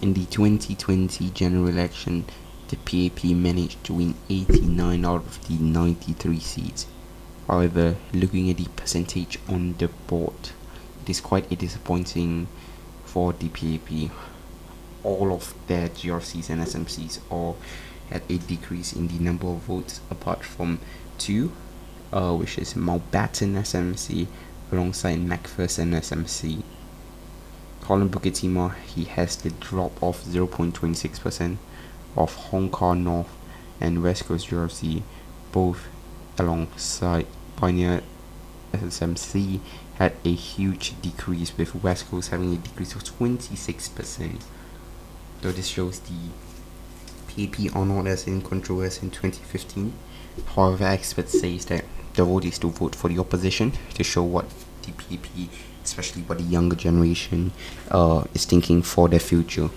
In the 2020 general election, the PAP managed to win 89 out of the 93 seats. However, looking at the percentage on the board, it is quite disappointing for the PAP. All of their GRCs and SMCs all had a decrease in the number of votes, apart from two, which is Mountbatten SMC alongside Macpherson SMC. Colin Bukit Timah, he has the drop of 0.26% of Hong Kong North and West Coast GRC, both alongside Pioneer SMC had a huge decrease, with West Coast having a decrease of 26%. So this shows the PAP are not as in control as in 2015. However, experts say that the vote is to vote for the opposition to show what the PAP, especially what the younger generation, is thinking for their future.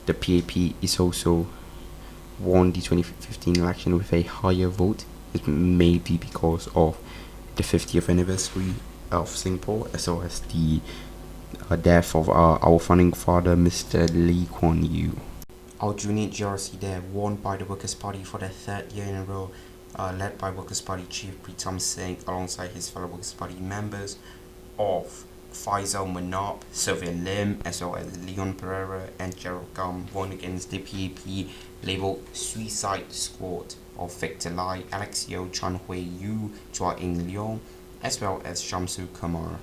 The PAP is also won the 2015 election with a higher vote. It may be because of the 50th anniversary of Singapore, as well as the death of our founding father, Mr. Lee Kuan Yew. Our junior GRC there, won by the Workers' Party for the third year in a row, led by Workers' Party Chief Pritam Singh alongside his fellow Workers' Party members of Faisal Manap, Sylvia Lim, as well as Leon Pereira and Gerald Gum, won against the PAP labelled Suicide Squad of Victor Lai, Alexio Chan Hui Yu, Chua Ing Leong, as well as Shamsu Kamar.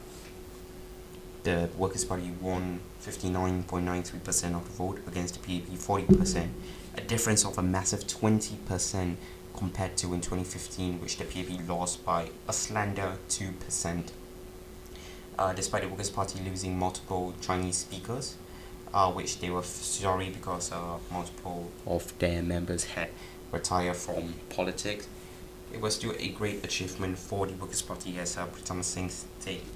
The Workers' Party won 59.93% of the vote against the PAP 40%, a difference of a massive 20% compared to in 2015, which the PAP lost by a slender 2%. Despite the Workers' Party losing multiple Chinese speakers, which they were sorry because multiple of their members had retired from politics, it was still a great achievement for the Workers' Party, as Pritam Singh stated,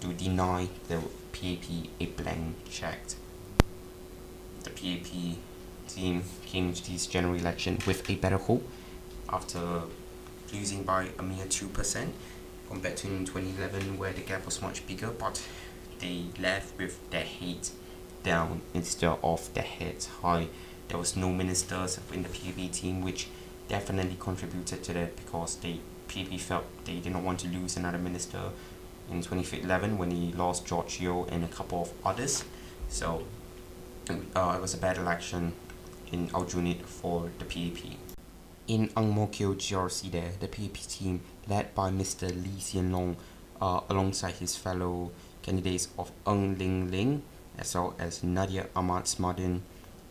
to deny the PAP a blank check. The PAP team came to this general election with a better hope after losing by a mere 2% compared to in 2011, where the gap was much bigger, but they left with their head down instead of their heads high. There was no ministers in the PAP team, which definitely contributed to that, because the PAP felt they did not want to lose another minister in 2011 when he lost George Yeo and a couple of others. So it was a bad election in Aljunied for the PAP. In Ang Mo Kio GRC there, the PAP team, led by Mr. Lee Hsien Loong, alongside his fellow candidates of Ng Ling Ling, as well as Nadia Ahmad Smadin,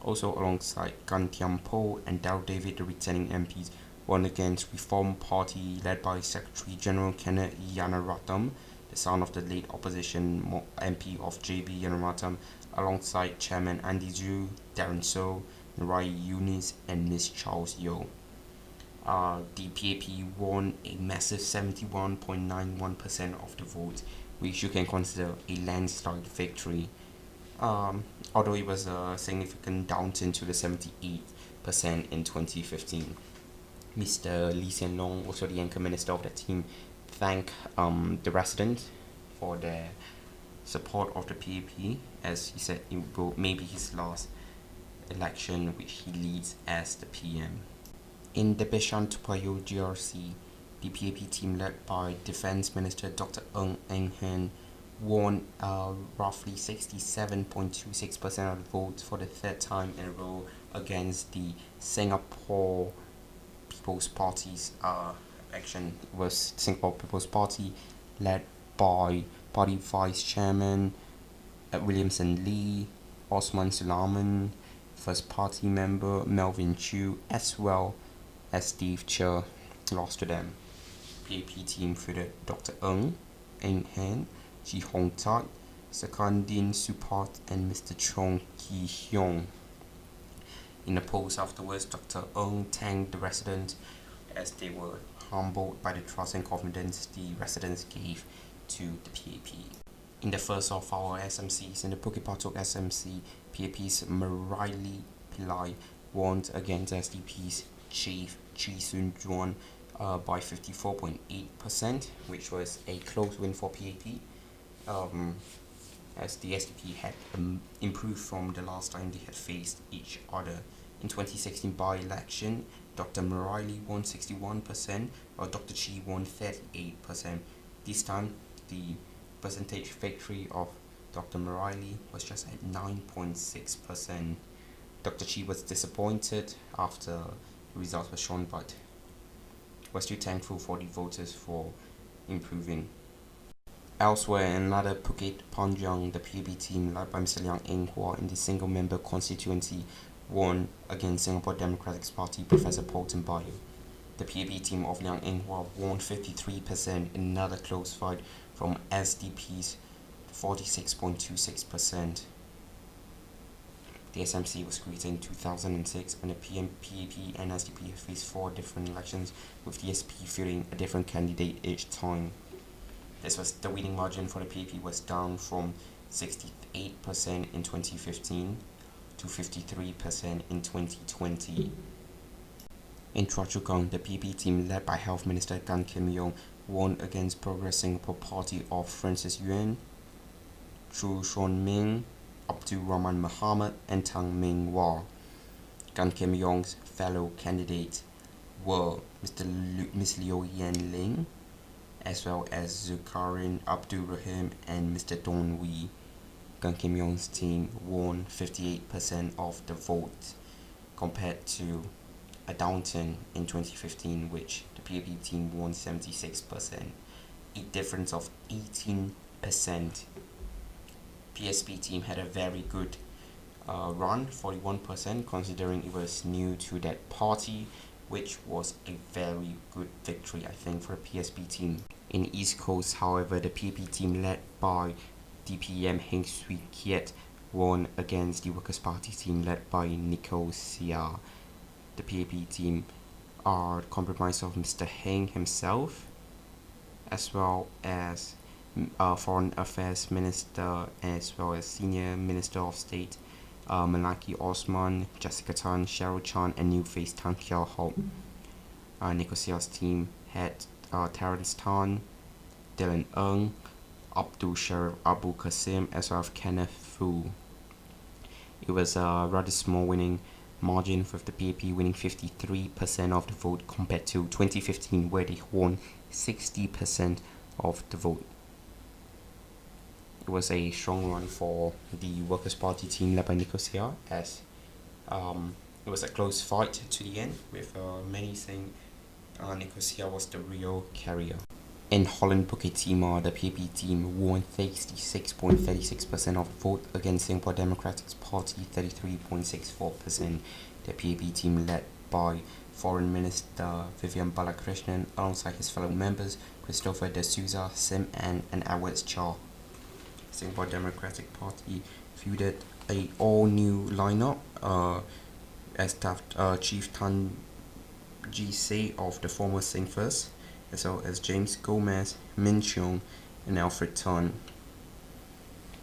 also alongside Gan Thiam Poh and Dal David, the returning MPs, won against Reform Party, led by Secretary General Kenneth Yanaratam, the son of the late opposition MP of JB Yanaratam, alongside Chairman Andy Zhu, Darren So, Rai Yunis, and Ms. Charles Yeo. The PAP won a massive 71.91% of the vote, which you can consider a landslide victory, although it was a significant downturn to the 78% in 2015. Mr. Lee Hsien Loong, also the anchor minister of the team, thanked the residents for their support of the PAP, as he said it may be his last election which he leads as the PM. In the Bishan Tupayo GRC, the PAP team, led by Defence Minister Dr. Ng Eng Hen, won roughly 67.26% of the votes for the third time in a row against the Singapore People's Party's action. It was Singapore People's Party, led by Party Vice Chairman Williamson Lee, Osman Sulaiman, First Party member Melvin Chew, as well as Steve Cher, lost to them. PAP team fielded Dr. Ng Eng Hen, Ji Hong Tat, Sakandin Supat, and Mr. Chong Ki Hyong. In a post afterwards, Dr. Ng thanked the residents as they were humbled by the trust and confidence the residents gave to the PAP. In the first of our SMCs, in the Bukit Batok SMC, PAP's Maraili Pillai won against SDP's Chief Chee Soon Juan by 54.8%, which was a close win for PAP. as the SDP had improved from the last time they had faced each other. In 2016 by-election, Dr. Murali won 61%, while Dr. Chi won 38%. This time, the percentage victory of Dr. Murali was just at 9.6%. Dr. Chi was disappointed after the results were shown, but was still thankful for the voters for improving. Elsewhere, in another Phuket Panjang, the PAP team led by Mr. Liang Eng Hua in the single-member constituency won against Singapore Democratic Party Professor Polton Bayo. The PAP team of Liang Eng Hua won 53% in another close fight from SDP's 46.26%. The SMC was created in 2006, and the PAP and SDP faced 4 different elections, with the SP fielding a different candidate each time. This was the winning margin for the PAP was down from 68% in 2015 to 53% in 2020. In Choa Chu Kang, the PAP team led by Health Minister Gan Kim Yong won against Progress Singapore Party of Francis Yuan, Chu Shon Ming, Abdul Rahman Muhammad, and Tang Ming Wah. Gan Kim Yong's fellow candidates were Ms. Liu Yan Ling, as well as Zulkarnain Abdul Rahim and Mr. Don Wee. Gan Kim Yong's team won 58% of the vote, compared to a downturn in 2015, which the PAP team won 76%, a difference of 18%. PSP team had a very good run, 41%, considering it was new to that party, which was a very good victory, I think, for the PSP team. In East Coast, however, the PAP team led by DPM Heng Swee Kiat won against the Workers' Party team led by Nicosia. The PAP team are comprised of Mr. Heng himself, as well as Foreign Affairs Minister, as well as Senior Minister of State Malaki Osman, Jessica Tan, Cheryl Chan, and new face Tan Kiao Ho. Nicosia's team had Terence Tan, Dylan Ng, Abdul Sharif Abu Qasim, as well as Kenneth Fu. It was a rather small winning margin, with the PAP winning 53% of the vote compared to 2015, where they won 60% of the vote. It was a strong run for the Workers' Party team led by Nicosia, as it was a close fight to the end, with many saying Nicosia was the real carrier. In Holland Bukit Timah, the PAP team won 36.36% of the vote against Singapore Democratic Party 33.64%. The PAP team led by Foreign Minister Vivian Balakrishnan alongside his fellow members Christopher De Souza, Sim Ann, and Edwards Cha. Singapore Democratic Party fielded a all-new lineup as Chief Tan Ji Se of the former Sing First, as well as James Gomez, Min Cheong, and Alfred Tan.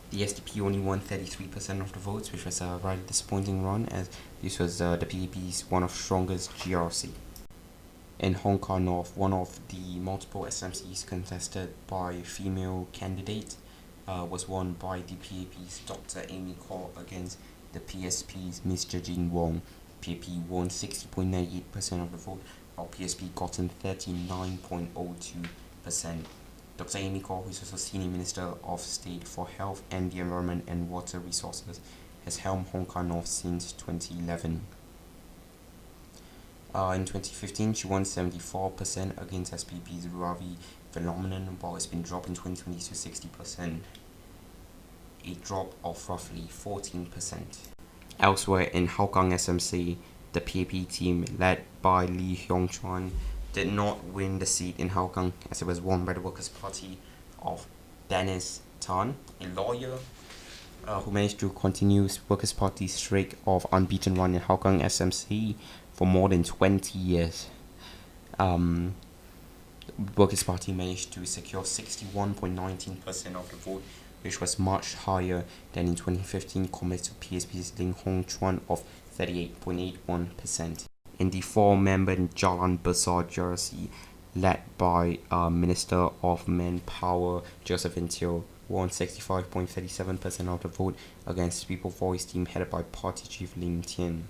The SDP only won 33% of the votes, which was a rather disappointing run, as this was the PAP's one of strongest GRC. In Hong Kong North, one of the multiple SMCs contested by female candidate was won by the PAP's Dr. Amy Kaur against the PSP's Mr. Jin Wong. PAP won 60.98% of the vote, while PSP gotten 39.02%. Dr. Amy Kaur, who is also Senior Minister of State for Health and the Environment and Water Resources, has helmed Hong Kong North since 2011. In 2015, she won 74% against SPP's Ravi Phenomenon, while it's been dropped in 2020 to 60%, a drop of roughly 14%. Elsewhere in Hougang SMC, the PAP team led by Lee Hyong Chuan did not win the seat in Hougang, as it was won by the Workers' Party of Dennis Tan, a lawyer who managed to continue Workers' Party's streak of unbeaten run in Hougang SMC for more than 20 years. Workers' Party managed to secure 61.19% of the vote, which was much higher than in 2015 compared to PSP's Ling Hong Chuan of 38.81%. In the 4-member Jalan Besar GRC, led by Minister of Manpower Josephine Teo, won 65.37% of the vote against the People Voice team headed by party chief Lim Tian.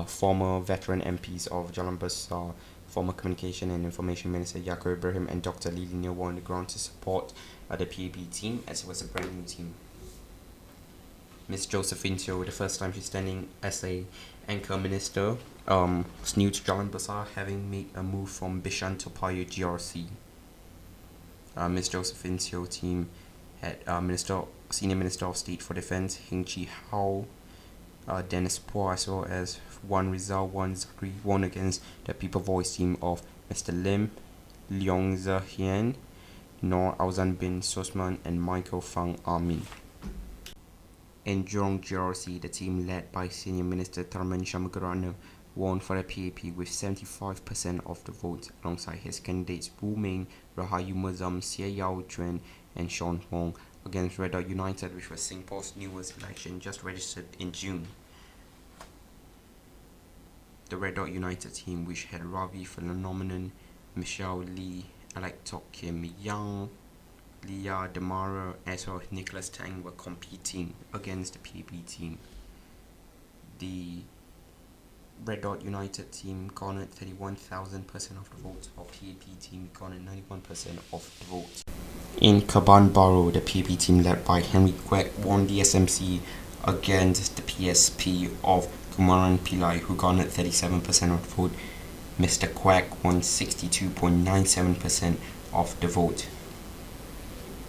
Former veteran MPs of Jalan Besar, former Communication and Information Minister Yaakob Ibrahim and Dr. Lee Lin Yeo were on the ground to support the PAP team as it was a brand new team. Ms. Josephine Teo, the first time she's standing as a anchor minister, was new to Jalan Besar, having made a move from Bishan to Payo GRC. Ms. Josephine Teo team had Senior Minister of State for Defense Heng Chi Hao, Dennis Poor, as well as Wan Rizal, Wan Zakri, won against the People Voice team of Mr. Lim, Leong Zahian, Noor Auzan bin Sosman, and Michael Fang Amin. In Jurong GRC, the team led by Senior Minister Tharman Shanmugarana won for the PAP with 75% of the vote, alongside his candidates Wu Ming, Rahayu Mazam, Xie Yao Juan, and Sean Wong, against Red Dot United, which was Singapore's newest election, just registered in June. The Red Dot United team, which had Ravi Phenomenon, Michelle Lee, Alec Tok Kim Yang, Leah Demara, as well as Nicholas Tang, were competing against the PAP team. The Red Dot United team garnered 31,000% of the votes, while PAP team garnered 91% of the votes. In Kaban Baru, the PAP team led by Henry Kwek won the SMC against the PSP of Kumaran Pillai, who garnered 37% of the vote. Mr. Kwek won 62.97% of the vote.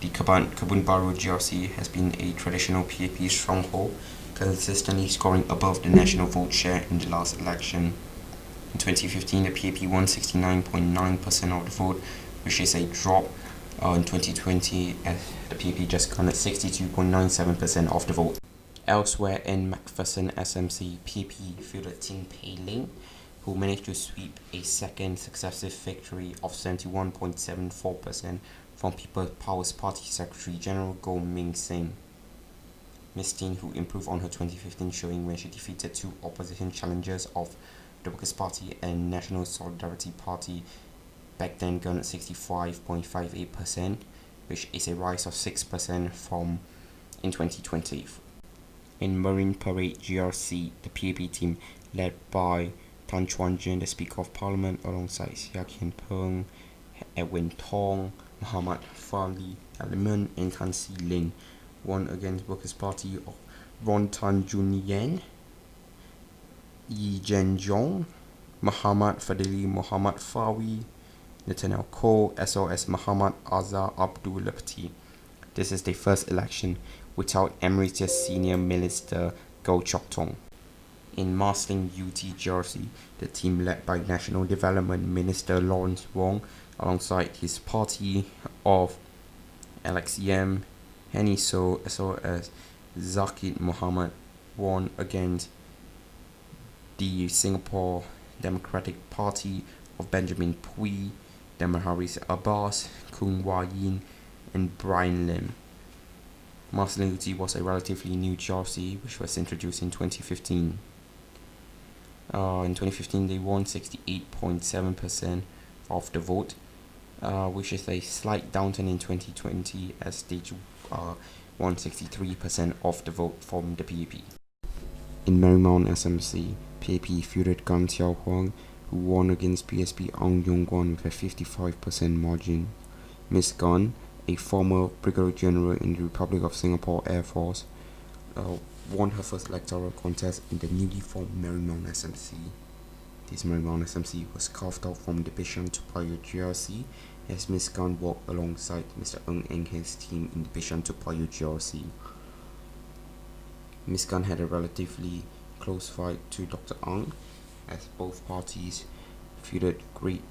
The Kebun Baru GRC has been a traditional PAP stronghold, consistently scoring above the national vote share in the last election. In 2015, the PAP won 69.9% of the vote, which is a drop in 2020 as the PAP just garnered 62.97% of the vote. Elsewhere in MacPherson SMC, PAP fielded Tin Pei Ling, who managed to sweep a second successive victory of 71.74% from People's Power's Party Secretary General Goh Ming Seng. Ms. Tin, who improved on her 2015 showing when she defeated two opposition challengers of the Workers' Party and National Solidarity Party, back then garnered 65.58%, which is a rise of 6% from in 2020. In Marine Parade GRC, the PAP team, led by Tan Chuan Jin, the Speaker of Parliament, alongside Seah Kian Peng, Edwin Tong, Muhammad Fali Aliman, and Tan Si Lin, won against Workers' Party of Ron Tan Jun Yen, Yi Jen Jong, Muhammad Fadili Muhammad Fawi, Nathaniel Koh, as well as Muhammad Azhar Abdul Lafti. This is the first election without Emeritus Senior Minister Goh Chok Tong. In Marsiling UT GRC, the team led by National Development Minister Lawrence Wong, alongside his party of Alex Yam, Henny So, as well as Zakid Muhammad, won against the Singapore Democratic Party of Benjamin Pui, Damaharis Abbas, Kung Wah Yin, and Brian Lim. Marsiling UT was a relatively new GRC which was introduced in 2015. In 2015, they won 68.7% of the vote, which is a slight downturn in 2020 as they won 63% of the vote from the PAP. In Marymount SMC, PAP fielded Gan Xiao Huang, who won against PSP Ang Yong Guan with a 55% margin. Ms. Gan, a former Brigadier General in the Republic of Singapore Air Force, won her first electoral contest in the newly formed Marymount SMC. This Marymount SMC was carved out from the Bishan to Payo GRC as Ms. Gan walked alongside Mr. Ng and his team in the Bishan to Payo GRC. Ms. Gan had a relatively close fight to Dr. Ng, as both parties fielded great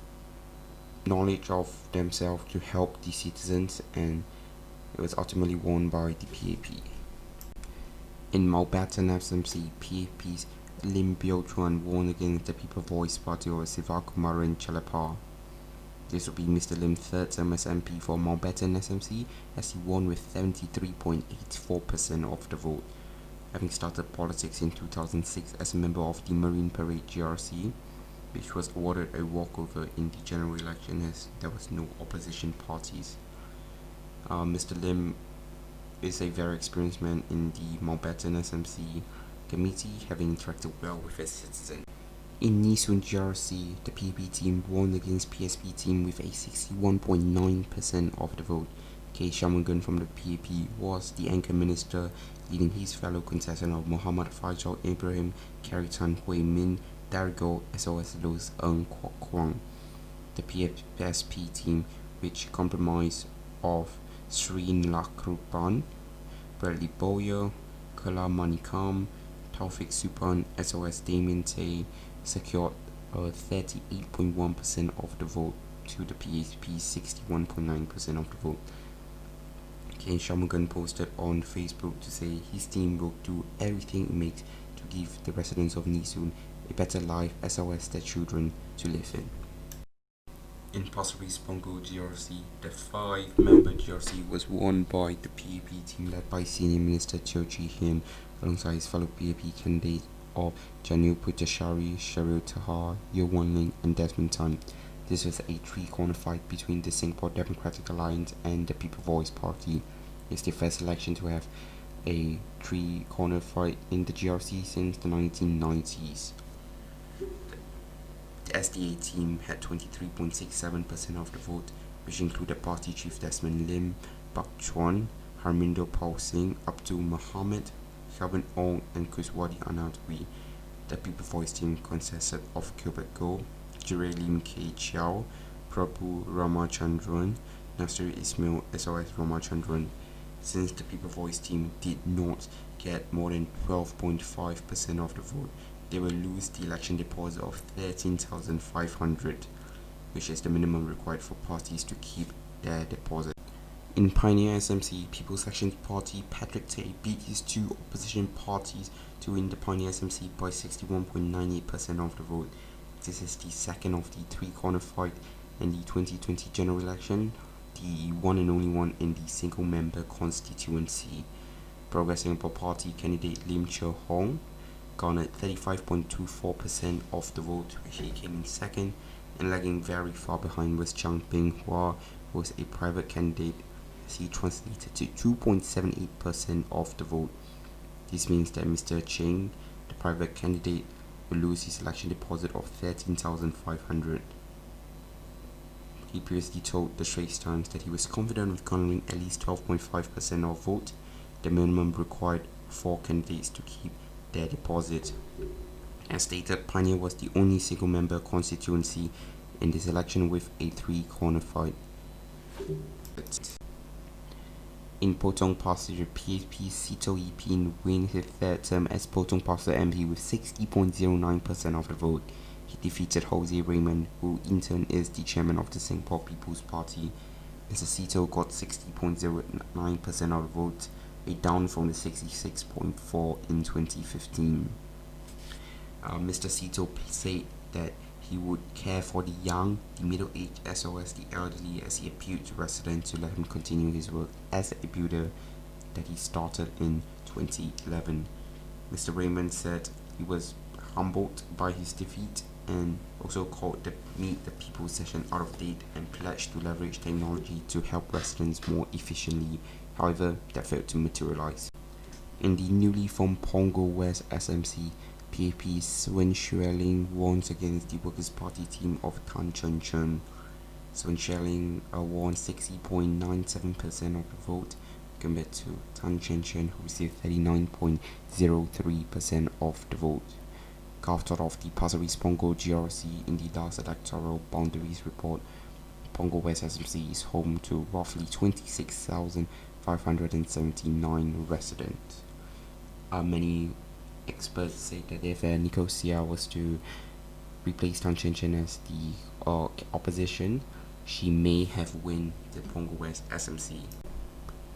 knowledge of themselves to help the citizens, and it was ultimately won by the PAP. In Mountbatten SMC, PAP's Lim Bio Chuan won against the People Voice Party of Sivakumaran Chalapar. This will be Mr. Lim's third term as MP for Mountbatten SMC, as he won with 73.84% of the vote. Having started politics in 2006 as a member of the Marine Parade GRC, which was awarded a walkover in the general election as there was no opposition parties. Mr. Lim is a very experienced man in the Mountbatten SMC committee, having interacted well with his citizens. In Nisun GRC, the PAP team won against PSP team with a 61.9% of the vote. K. Shamangun from the PAP was the anchor minister, leading his fellow contestant of Muhammad Faisal Ibrahim, Karitan Hui Min, Darigo, as well as Los Ng Kwok Kwang. The PSP team, which comprised of Srin Lakrupan, Bradley Boyer, Kala Manikam, Taufik Supan, as well as Damien Tay, secured 38.1% of the vote to the PSP's 61.9% of the vote. Ken Shamugan posted on Facebook to say his team will do everything it makes to give the residents of Nisun a better life as well as their children to live in. In Pasir Ris Pongo GRC, the 5-member GRC was won by the PAP team led by Senior Minister Teo Chee Hean alongside his fellow PAP candidates of Janil Putashari, Sharil Tahar, Yewan Ling and Desmond Tan. This was a three-corner fight between the Singapore Democratic Alliance and the People Voice Party. It's the first election to have a three-corner fight in the GRC since the 1990s. The SDA team had 23.67% of the vote, which included party chief Desmond Lim, Bak Chuan, Harminder Paul Singh, Abdul Mohammed, Kelvin Ong, and Kuswadi Anadwi. The People Voice team consisted of Gilbert Goh, Jiray Lim K. Chiao, Prabhu Ramachandran, Nasir Ismail, as well as Ramachandran. Since the People Voice team did not get more than 12.5% of the vote, they will lose the election deposit of 13,500, which is the minimum required for parties to keep their deposit. In Pioneer SMC, People's Action Party, Patrick Tay beat his two opposition parties to win the Pioneer SMC by 61.98% of the vote. This is the second of the three-corner fight in the 2020 general election, the one and only one in the single-member constituency. Progress Singapore Party candidate Lim Che Hong garnered 35.24% of the vote, which he came in second, and lagging very far behind was Chang Ping Hua, who was a private candidate, as he translated to 2.78% of the vote. This means that Mr. Cheng, the private candidate, will lose his election deposit of 13,500. He previously told the Straits Times that he was confident of garnering at least 12.5% of vote, the minimum required for candidates to keep their deposit. As stated, Pioneer was the only single-member constituency in this election with a three-corner fight. In Potong Pasir, PSP Sito Yipin wins his third term as Potong Pasir MP with 60.09% of the vote. He defeated Jose Raymond, who in turn is the chairman of the Singapore People's Party. Mr. Sito got 60.09% of the vote, a down from the 66.4% in 2015. Mr. Sito said that he would care for the young, the middle-aged, as well as the elderly, as he appealed to residents to let him continue his work as a builder that he started in 2011. Mr. Raymond said he was humbled by his defeat and also called the Meet the People session out of date and pledged to leverage technology to help residents more efficiently. However, that failed to materialize. In the newly formed Pongo West SMC, PAP's Swen Xueling won against the Workers' Party team of Tan Chen Chen. Swen Xueling won 60.97% of the vote compared to Tan Chen Chen, who received 39.03% of the vote. Carved out of the Pasir Ris Pongo GRC in the last electoral boundaries report, Pongo West SMC is home to roughly 26,579 residents. Many experts say that if Nicosia was to replace Tan Chen Chen as the opposition, she may have won the Pongo West SMC.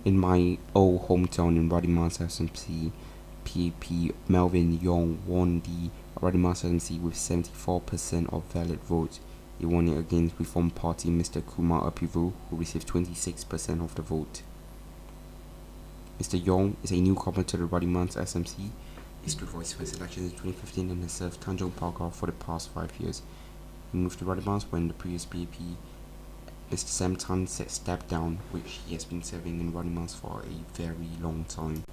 In my old hometown in Radin Mas SMC, PAP Melvin Yong won the Radin Mas SMC with 74% of valid votes. He won it against Reform Party Mr. Kumar Apivu, who received 26% of the vote. Mr. Yong is a newcomer to the Radin Mas SMC. He stood for his first election in 2015 and has served Tanjong Pagar for the past 5 years. He moved to Radin Mas when the previous PAP Mr. Sam Tan stepped down, which he has been serving in Running Mars for a very long time.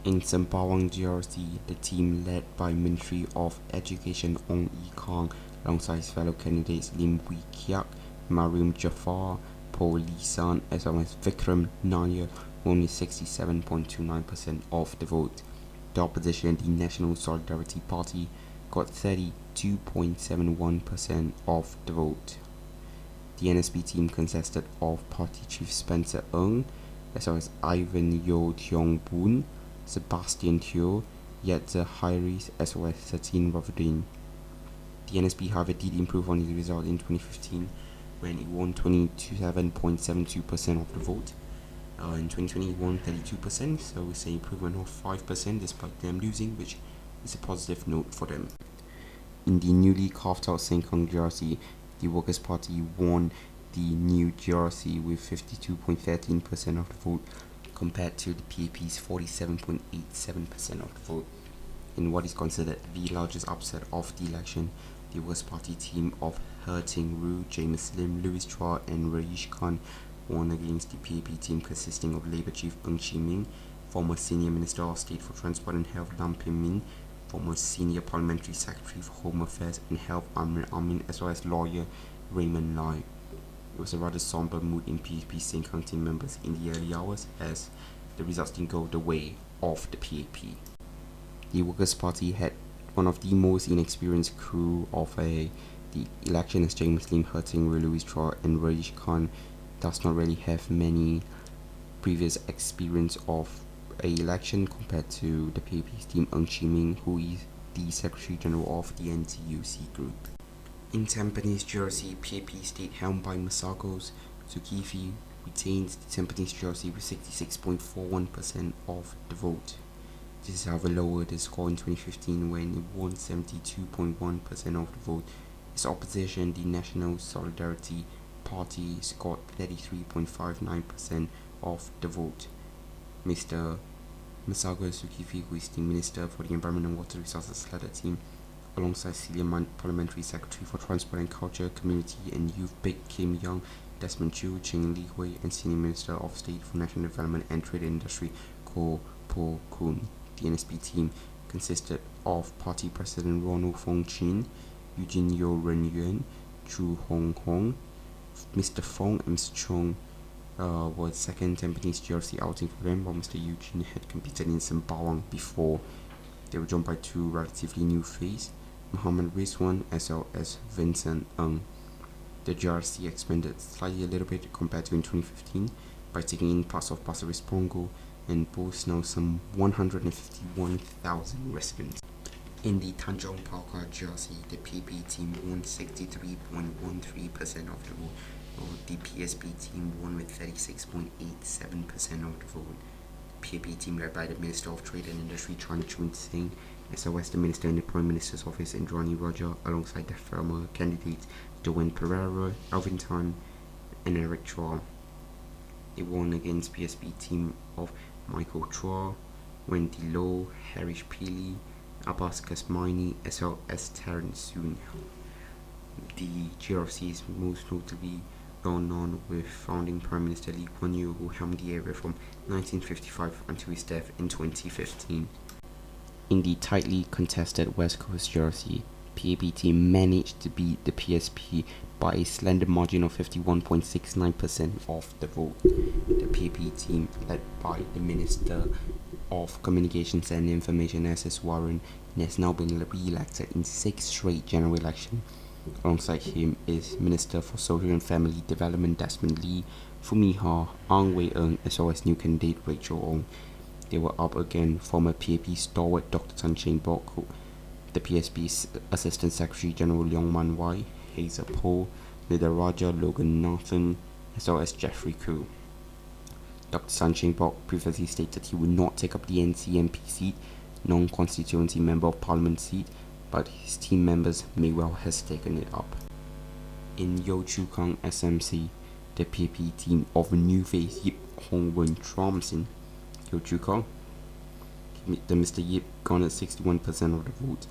In Sembawang GRC, the team led by Ministry of Education Ong Yi Kong alongside his fellow candidates Lim Wee Kiak, Mariam Jafar, Paul Lee San, as well as Vikram Nair, only 67.29% of the vote. The opposition, the National Solidarity Party, got 32.71% of the vote. The NSP team consisted of Party Chief Spencer Ng, as well as Ivan Yo Tiong Boon, Sebastian Teo, Yetzer Hairis, as well as Satin Ravudin. The NSP, however, did improve on his result in 2015 when it won 27.72% of the vote. In 2020 it won 32%, so it's an improvement of 5% despite them losing, which is a positive note for them. In the newly carved out Sengkang GRC, the Workers' Party won the new GRC with 52.13% of the vote, compared to the PAP's 47.87% of the vote. In what is considered the largest upset of the election, the Workers' Party team of He Ting-ru, James Lim, Louis Chua, and Rajesh Khan won against the PAP team consisting of Labour Chief Ng Chee Ming, former Senior Minister of State for Transport and Health Lam Pin Min, former Senior Parliamentary Secretary for Home Affairs and Health Amir Amin, as well as lawyer Raymond Lai. It was a rather somber mood in PAP Sengkang team members in the early hours, as the results didn't go the way of the PAP. The Workers' Party had one of the most inexperienced crew of the election, as James Lim, He Ting-ru, Louis Chua, and Rajesh Khan does not really have many previous experience of a election compared to the PAP's team Ng Chee Ming, who is the Secretary General of the NTUC group. In Tampines GRC, PAP stayed helmed by Masagos Zulkifli retained the Tampines GRC with 66.41% of the vote. This is however lower the score in 2015 when it won 72.1% of the vote. Its opposition, the National Solidarity Party, scored 33.59% of the vote. Mr. Masagos Zulkifli, who is the Minister for the Environment and Water Resources, led the team alongside Senior Parliamentary Secretary for Transport and Culture, Community and Youth Big Kim Young, Desmond Chu, Cheng Li Hui, and Senior Minister of State for National Development and Trade and Industry, Ko Po Kun. The NSP team consisted of Party President Ronald Fong Chin, Eugene Yo Ren Yuan, Chu Hong Hong, Mr. Fong and Mr. Chong was second Tampines GRC outing for them, while Mr. Eugene had competed in Sembawang before. They were joined by two relatively new faces, Muhammad Rizwan as well as Vincent Ng. The GRC expanded slightly a little bit compared to in 2015 by taking in parts of Pasir Ris Pongo and boasts now some 151,000 residents. In the Tanjong Pagar GRC, the PAP team won 63.13% of the vote, while the PSP team won with 36.87% of the vote. The PAP team led by the Minister of Trade and Industry Chan Chun Sing, as well as the Minister in the Prime Minister's Office Indrani Raja, alongside the former candidates Dewen Pereira, Alvin Tan, and Eric Chua. They won against PSP team of Michael Chua, Wendy Low, Harish Pili, Abbas Kasmaini, as well as Terence Soon. The GRC is most notably well known with founding Prime Minister Lee Kuan Yew, who helmed the area from 1955 until his death in 2015. In the tightly contested West Coast GRC, PAP team managed to beat the PSP by a slender margin of 51.69% of the vote. The PAP team, led by the Minister of Communications and Information S.S. Warren, has now been re-elected in 6 straight general elections. Alongside him is Minister for Social and Family Development Desmond Lee, Fumi Ha, Ang Wei Ng, as well as new candidate Rachel Ong. They were up against former PAP stalwart Dr. Tan Cheng Bok, the PSP's Assistant Secretary General Leong Man Wai, Hazel Po, Nidaraja Logan Nathan, as well as Jeffrey Koo. Dr. Tan Cheng Bok previously stated he would not take up the NCMP seat, non-constituency member of parliament seat, but his team members may well have taken it up. In Yio Chu Kang SMC, the PAP team of New Face Yip Hong Wen Tromson, Yio Chu Kang, the Mr. Yip garnered 61% of the vote,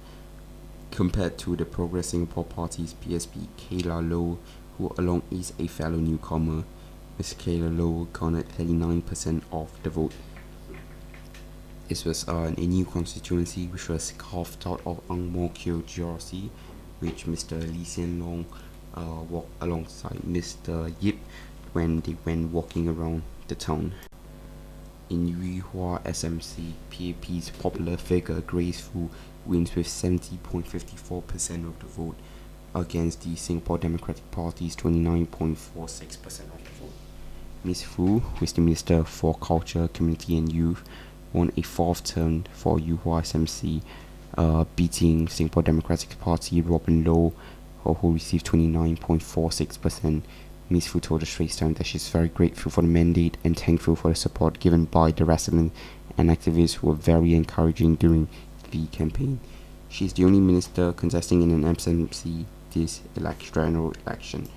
compared to the Progress Singapore Party's PSP Kayla Low, who along is a fellow newcomer. Ms. Kayla Lowe garnered 39% of the vote. This was a new constituency which was carved out of Ang Mo Kio GRC, which Mr. Lee Hsien Loong walked alongside Mr. Yip when they went walking around the town. In Yuhua SMC, PAP's popular figure Grace Fu wins with 70.54% of the vote against the Singapore Democratic Party's 29.46% of the vote. Ms. Fu, who is the Minister for Culture, Community and Youth, won a fourth term for Yuhua SMC, beating Singapore Democratic Party Robin Low, who received 29.46%. Ms. Fu told the Straits Times that she's very grateful for the mandate and thankful for the support given by the residents and activists who were very encouraging during the campaign. She is the only minister contesting in an SMC this general election.